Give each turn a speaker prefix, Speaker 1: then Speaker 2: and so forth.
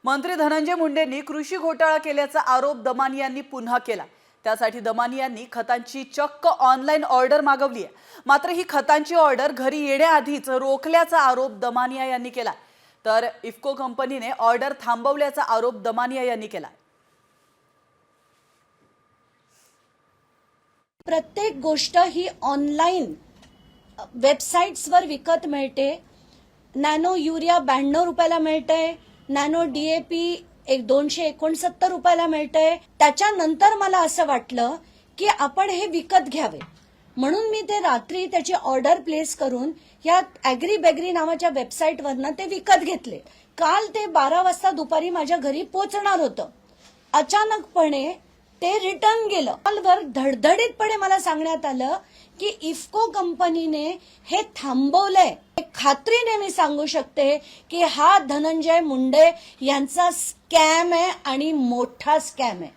Speaker 1: मंत्री धनंजय मुंडेंनी कृषी घोटाळा केल्याचा आरोप दमानी यांनी पुन्हा केला। त्यासाठी दमानी यांनी खतांची चक्क ऑनलाईन ऑर्डर मागवली आहे। मात्र ही खतांची ऑर्डर घरी येण्याआधीच रोखल्याचा आरोप दमानिया यांनी केला। तर इफ्को कंपनीने ऑर्डर थांबवल्याचा आरोप दमानिया यांनी केला।
Speaker 2: प्रत्येक गोष्ट ही ऑनलाईन वेबसाइट्सवर विकत मिळते। नॅनो युरिया 92 रुपयाला मिळते, नॅनो डीएपी 269 रुपयाला मिळते। त्याच्यानंतर मला असं वाटलं की आपण हे विकत घ्यावे, म्हणून मी ते रात्री त्याची ऑर्डर प्लेस करून या ॲग्री बेगरी नावाच्या वेबसाईटवरनं ते विकत घेतले। काल ते 12 वाजता दुपारी माझ्या घरी पोहोचणार होतं। अचानकपणे ते रिटर्न गेलं। कॉलवर धडधडीतपणे मला सांगण्यात आलं की इफ्को कंपनीने हे थांबवलंय। खात्रीने मी सांगू शकते की हा धनंजय मुंडे यांचा स्कॅम आहे आणि मोठा स्कॅम आहे।